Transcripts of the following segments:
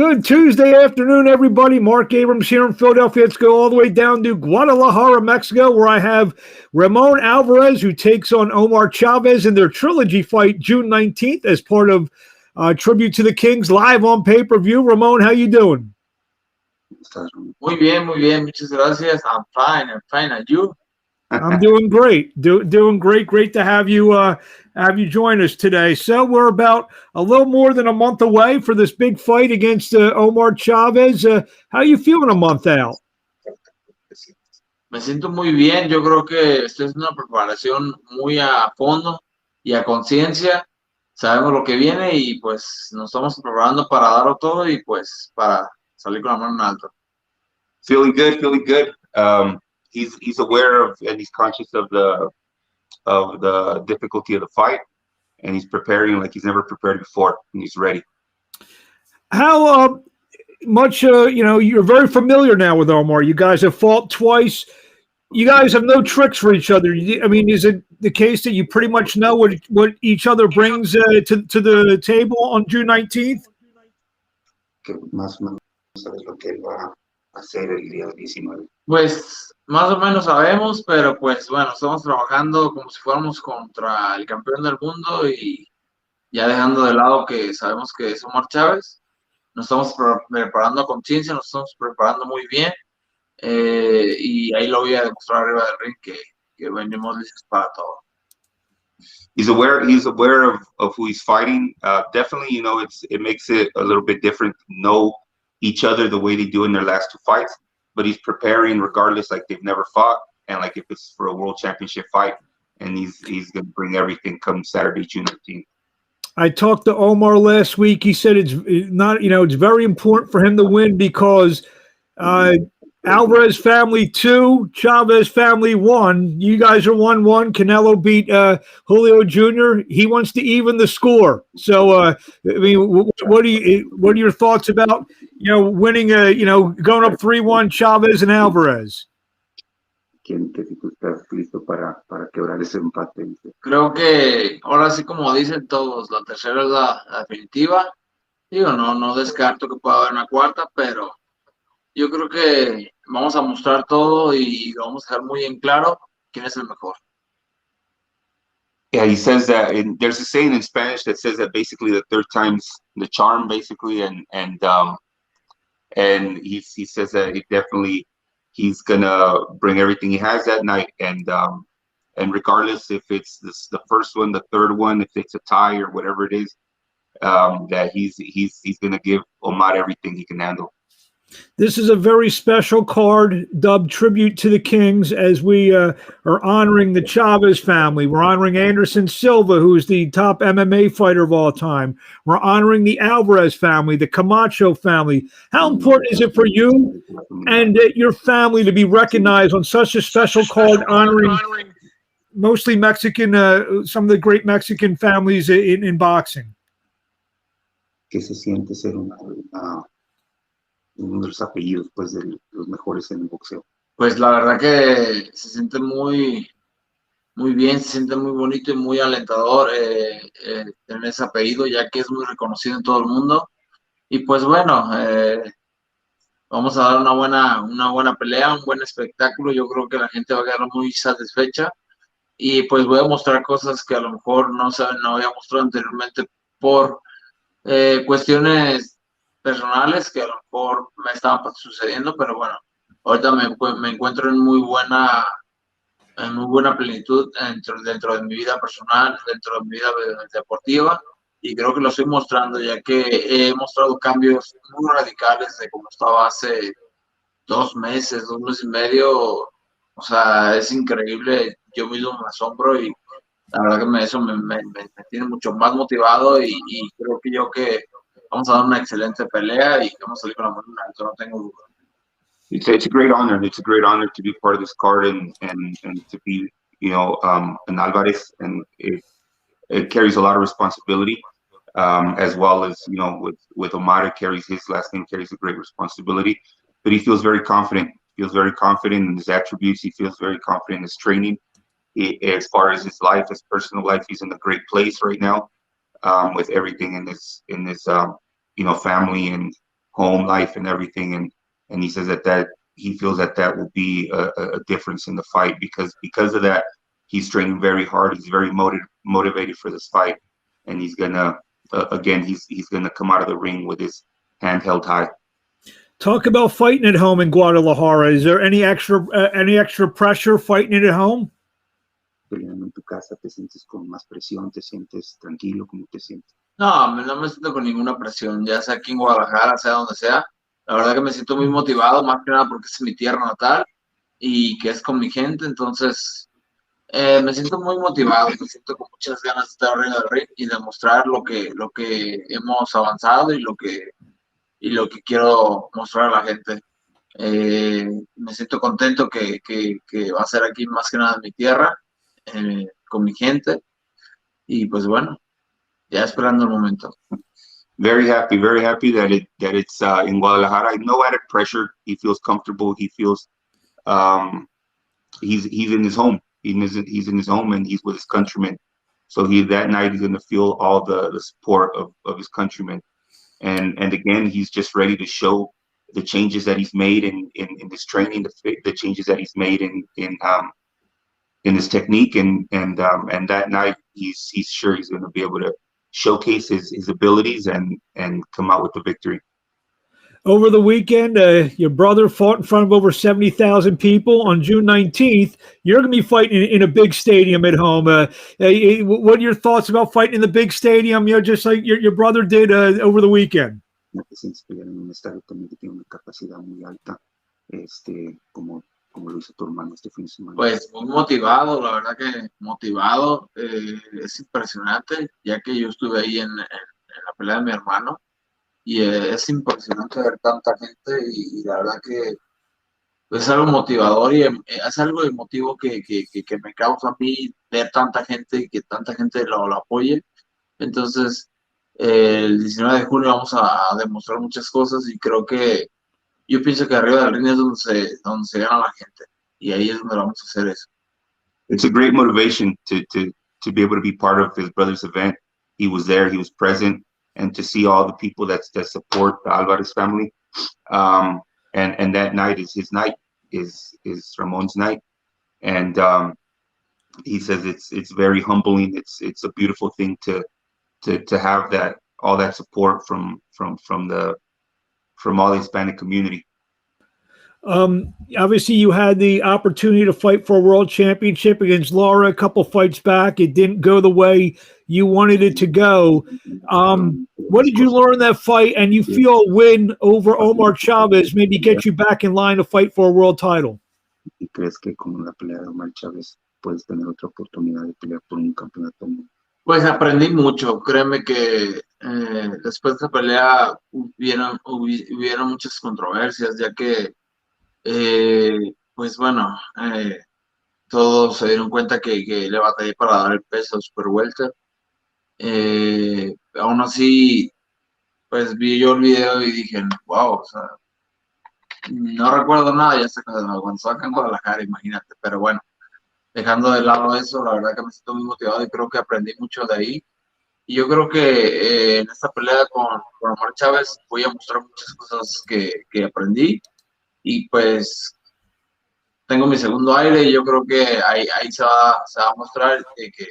Good Tuesday afternoon, everybody. Mark Abrams here in Philadelphia. Let's go all the way down to Guadalajara, Mexico, where I have Ramon Alvarez, who takes on Omar Chavez in their Trilogy fight June 19th as part of Tribute to the Kings live on pay-per-view. Ramon, how you doing? Muy bien, muchas gracias. I'm fine. And you? I'm doing great. Doing great. Great to have you join us today. So we're about a little more than a month away for this big fight against Omar Chavez. How are you feeling a month out? Me siento muy bien. Yo creo que esto es una preparación muy a fondo y a conciencia. Sabemos lo que viene y pues nos estamos preparando para darlo todo y pues para salir con la mano en alto. Feeling good. He's aware of and he's conscious of the difficulty of the fight, and he's preparing like he's never prepared before, and he's ready. How much you're very familiar now with Omar. You guys have fought twice. You guys have no tricks for each other. I mean, is it the case that you pretty much know what each other brings to the table on June 19th? Pues más o menos sabemos, pero pues bueno, estamos trabajando como si fuéramos contra el campeón del mundo y ya dejando de lado que sabemos que es Omar Chávez. Nos estamos preparando a conciencia, nos estamos preparando muy bien y ahí lo voy a demostrar arriba del ring que venimos listos para todo. He's aware of who he's fighting. Definitely, it makes it a little bit different to know each other the way they do in their last two fights, but he's preparing regardless, like they've never fought, and like if it's for a world championship fight, and he's going to bring everything come Saturday, June 19th. I talked to Omar last week. He said it's very important for him to win because Alvarez family 2, Chavez family 1. You guys are 1-1. Canelo beat Julio Jr. He wants to even the score. So, I mean, what are your thoughts about winning? Going up 3-1, Chavez and Alvarez. Creo que ahora sí, como dicen todos, la tercera es la definitiva. Digo, no descarto que pueda haber una cuarta, pero yo creo que vamos a mostrar todo y vamos a dejar muy en claro quién es el mejor. Yeah, he says that there's a saying in Spanish that says that basically the third time's the charm, basically, and he says that he's gonna bring everything he has that night, and regardless if it's the first one, the third one, if it's a tie or whatever it is, that he's gonna give Omar everything he can handle. This is a very special card dubbed Tribute to the Kings as we are honoring the Chavez family. We're honoring Anderson Silva, who's the top MMA fighter of all time. We're honoring the Alvarez family, the Camacho family. How important is it for you and your family to be recognized on such a special card honoring mostly Mexican, some of the great Mexican families in boxing? Que se siente ser uno de los apellidos pues de los mejores en el boxeo. Pues la verdad que se siente muy bien, se siente muy bonito y muy alentador tener ese apellido, ya que es muy reconocido en todo el mundo. Y pues bueno, vamos a dar una buena pelea, un buen espectáculo. Yo creo que la gente va a quedar muy satisfecha y pues voy a mostrar cosas que a lo mejor no había mostrado anteriormente por cuestiones personales que a lo mejor me estaban sucediendo, pero bueno, ahorita me encuentro en muy buena plenitud dentro de mi vida personal, dentro de mi vida deportiva, y creo que lo estoy mostrando, ya que he mostrado cambios muy radicales de cómo estaba hace 2 meses y medio. O sea, es increíble, yo mismo me asombro y la verdad que eso me tiene mucho más motivado y creo que vamos a dar una excelente pelea y vamos a salir con la mano en alto, no tengo duda. It's a great honor. It's a great honor to be part of this card and to be, an Alvarez, and it carries a lot of responsibility, as well as, with Omar, it carries his last name, carries a great responsibility, but he feels very confident. Feels very confident in his attributes. He feels very confident in his training. As far as his life, his personal life, he's in a great place right now. With everything in this family and home life and everything, and he says that he feels that will be a difference in the fight because of that. He's training very hard. He's very motivated for this fight, and he's gonna again he's gonna come out of the ring with his hand held high. Talk about fighting at home in Guadalajara. Is there any extra pressure fighting it at home? Peleando en tu casa, ¿te sientes con más presión? ¿Te sientes tranquilo? ¿Cómo te sientes? No, no me siento con ninguna presión, ya sea aquí en Guadalajara, sea donde sea. La verdad que me siento muy motivado, más que nada porque es mi tierra natal y que es con mi gente, entonces me siento muy motivado, me siento con muchas ganas de estar arriba del ring y demostrar lo que hemos avanzado y lo que quiero mostrar a la gente. Me siento contento que va a ser aquí más que nada en mi tierra, con mi gente, y pues bueno, ya esperando el momento. Very happy that it's in Guadalajara. No added pressure. He feels comfortable. He feels he's in his home. He's in his home and he's with his countrymen. So that night he's going to feel all the support of his countrymen. And again, he's just ready to show the changes that he's made in his training, the changes that he's made in his technique, and that night he's sure he's going to be able to showcase his abilities and come out with the victory. Over the weekend, your brother fought in front of over 70,000 people. On June 19th, you're going to be fighting in a big stadium at home. What are your thoughts about fighting in the big stadium, just like your brother did over the weekend? ¿No te sientes pelear en un estadio también que tiene una capacidad muy alta, como lo hizo tu hermano este fin de semana? Pues muy motivado, la verdad que motivado, es impresionante, ya que yo estuve ahí en la pelea de mi hermano. Y es impresionante ver tanta gente y la verdad que es algo motivador y es algo emotivo que me causa a mí ver tanta gente y que tanta gente lo apoye. Entonces, el 19 de junio vamos a demostrar muchas cosas y yo pienso que arriba del ring es donde se gana la gente y ahí es donde vamos a hacer eso. It's a great motivation to be able to be part of his brother's event. He was there, he was present. And to see all the people that support the Alvarez family, and that night is his night, is Ramon's night, and he says it's very humbling. It's a beautiful thing to have all that support from all the Hispanic community. Obviously, you had the opportunity to fight for a world championship against Laura a couple fights back. It didn't go the way you wanted it to go. What did you learn in that fight? And you feel a win over Omar Chavez maybe get you back in line to fight for a world title? ¿Y crees que con la pelea de Omar Chavez puedes tener otra oportunidad de pelear por un campeonato? Pues aprendí mucho. Créeme que después de esa pelea hubieron muchas controversias, ya que pues bueno, todos se dieron cuenta que le batallé para dar el peso super welter. Aún así, pues vi yo el video y dije, wow, o sea, no recuerdo nada, ya hasta cuando estaba acá en Guadalajara, imagínate, pero bueno, dejando de lado eso, la verdad que me siento muy motivado y creo que aprendí mucho de ahí. Y yo creo que en esta pelea con Omar Chávez voy a mostrar muchas cosas que aprendí. Y pues tengo mi segundo aire y yo creo que ahí se va a mostrar que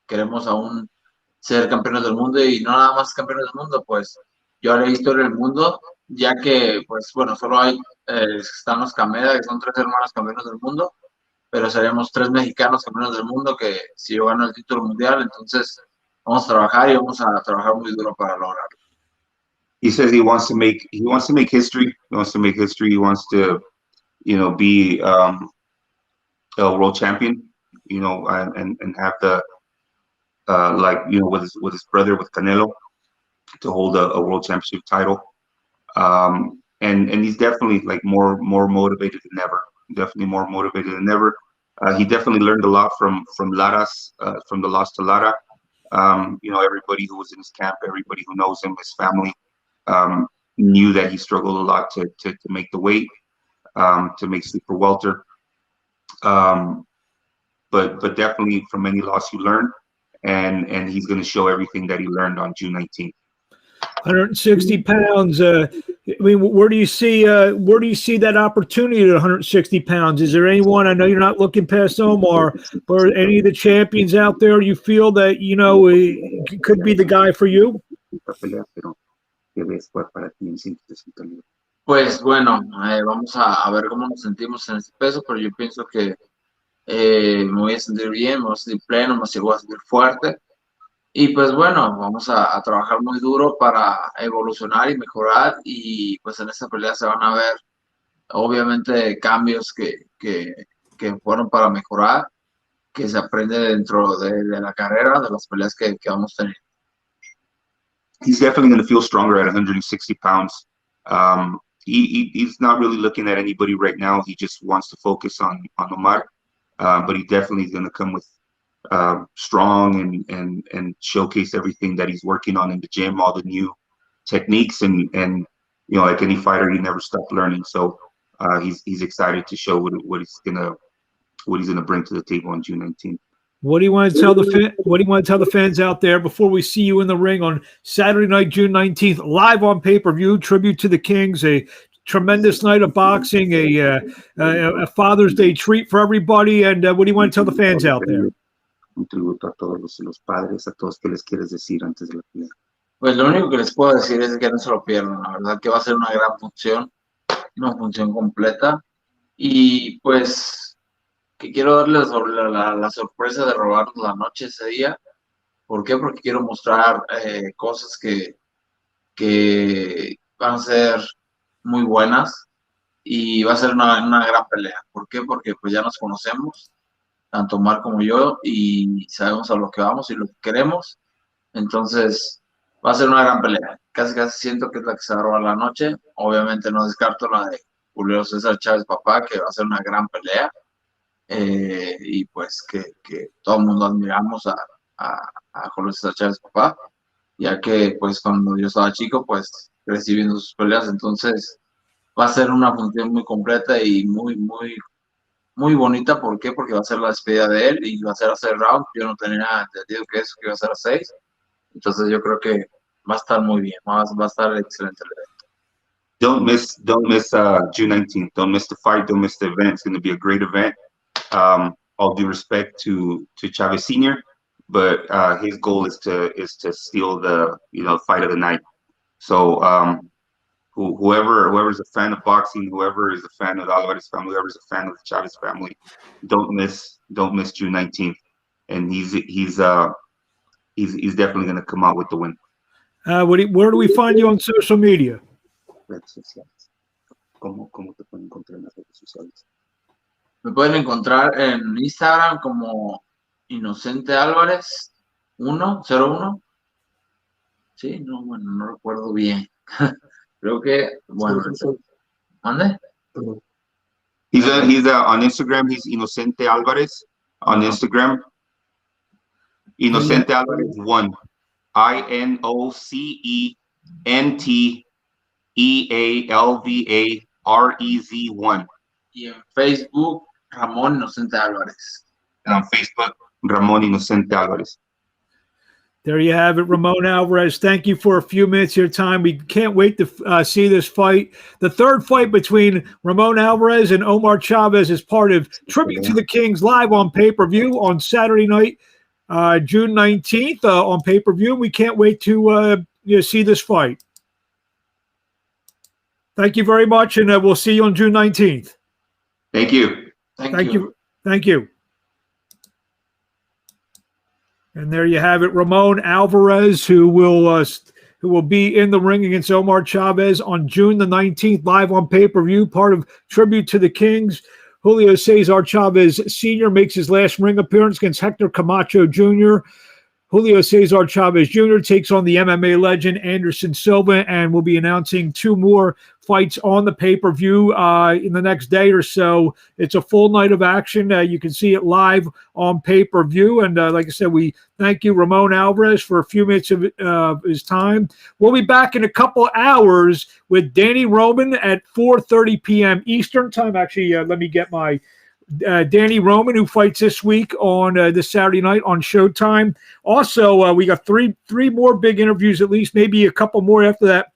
queremos aún ser campeones del mundo y no nada más campeones del mundo, pues yo haré historia del mundo, ya que pues bueno, solo están los Cameda, que son 3 hermanos campeones del mundo, pero seremos 3 mexicanos campeones del mundo que si yo gano el título mundial, entonces vamos a trabajar y vamos a trabajar muy duro para lograrlo. He says he wants to make history. He wants to make history. He wants to, be a world champion. And have the with his brother, with Canelo, to hold a world championship title. And he's definitely like more motivated than ever. Definitely more motivated than ever. He definitely learned a lot from Lara's, from the loss to Lara. Everybody who was in his camp, everybody who knows him, his family, knew that he struggled a lot to make the weight, to make super welter. But definitely from any loss you learn, and he's going to show everything that he learned on June 19th. 160 pounds. I mean, where do you see that opportunity at 160 pounds? Is there anyone? I know you're not looking past Omar, but any of the champions out there you feel that could be the guy for you? Pues bueno, vamos a ver cómo nos sentimos en este peso, pero yo pienso que me voy a sentir bien, me voy a sentir pleno, me voy a sentir fuerte. Y pues bueno, vamos a trabajar muy duro para evolucionar y mejorar, y pues en esta pelea se van a ver obviamente cambios que fueron para mejorar, que se aprende dentro de la carrera, de las peleas que vamos a tener. He's definitely going to feel stronger at 160 pounds. He's not really looking at anybody right now. He just wants to focus on Omar, but he definitely is going to come with strong and showcase everything that he's working on in the gym, all the new techniques, and like any fighter, he never stopped learning. So he's excited to show what he's gonna bring to the table on June 19th. What do you want to tell the fans out there before we see you in the ring on Saturday night, June 19th, live on pay-per-view, tribute to the Kings, a tremendous night of boxing, a Father's Day treat for everybody, and what do you want to tell the fans out there? Un tributo a todos los padres, a todos. ¿Qué les quieres decir antes de la pelea? Pues lo único que les puedo decir es que no se lo pierdan. La verdad que va a ser una gran función, una función completa, y pues que quiero darles la sorpresa de robarnos la noche ese día. ¿Por qué? Porque quiero mostrar cosas que van a ser muy buenas, y va a ser una gran pelea. ¿Por qué? Porque pues ya nos conocemos, tanto Omar como yo, y sabemos a lo que vamos y lo que queremos. Entonces va a ser una gran pelea. Casi siento que es la que se va a robar la noche. Obviamente no descarto la de Julio César Chávez papá, que va a ser una gran pelea, y pues que todo el mundo admiramos a Julio César Chávez papá, ya que pues cuando yo estaba chico pues crecí viendo sus peleas. Entonces va a ser una función muy completa y muy bonita. ¿Por qué? Porque va a ser la despedida de él y va a ser a 6 rounds. Yo no tenía entendido que iba a ser a 6. Entonces yo creo que va a estar muy bien, va a estar excelente el evento. Don't miss June 19th. Don't miss the fight. Don't miss the event. It's going to be a great event. All due respect to Chavez Sr., but his goal is to steal the fight of the night. So whoever is a fan of boxing, whoever is a fan of the Alvarez family, whoever is a fan of the Chavez family, don't miss June 19th. And he's definitely going to come out with the win. Where do we find you on social media? Redes sociales. ¿Cómo te pueden encontrar en las redes sociales? Me pueden encontrar en Instagram como Inocente Álvarez 101. Sí, no recuerdo bien. Creo que, bueno, ¿mande? He's on Instagram. He's Inocente Alvarez on Instagram. Inocente Alvarez 1. INOCENTEALVAREZ 1. Y en Facebook, Ramón Inocente Álvarez. And on Facebook, Ramon Inocente Alvarez. There you have it, Ramon Alvarez. Thank you for a few minutes of your time. We can't wait to see this fight. The third fight between Ramon Alvarez and Omar Chavez is part of Tribute to the Kings live on pay-per-view on Saturday night, June 19th on pay-per-view. We can't wait to see this fight. Thank you very much, and we'll see you on June 19th. Thank you. Thank you. Thank you. And there you have it, Ramon Alvarez, who will be in the ring against Omar Chavez on June the 19th, live on pay-per-view, part of Tribute to the Kings. Julio Cesar Chavez Sr. makes his last ring appearance against Hector Camacho Jr. Julio Cesar Chavez Jr. takes on the MMA legend Anderson Silva, and will be announcing 2 more fights on the pay-per-view in the next day or so. It's a full night of action. You can see it live on pay-per-view. And like I said, we thank you, Ramon Alvarez, for a few minutes of his time. We'll be back in a couple hours with Danny Roman at 4:30 p.m. Eastern time. Actually, let me get my Danny Roman, who fights this week on this Saturday night on Showtime. Also, we got three more big interviews, at least maybe a couple more after that.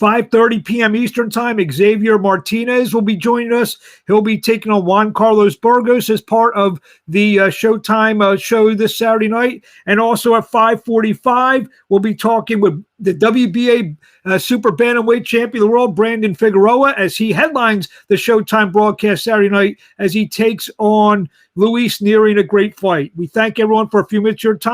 5:30 p.m. Eastern Time, Xavier Martinez will be joining us. He'll be taking on Juan Carlos Burgos as part of the Showtime show this Saturday night. And also at 5:45, we'll be talking with the WBA Super Bantamweight Champion of the World, Brandon Figueroa, as he headlines the Showtime broadcast Saturday night as he takes on Luis Nery in a great fight. We thank everyone for a few minutes of your time.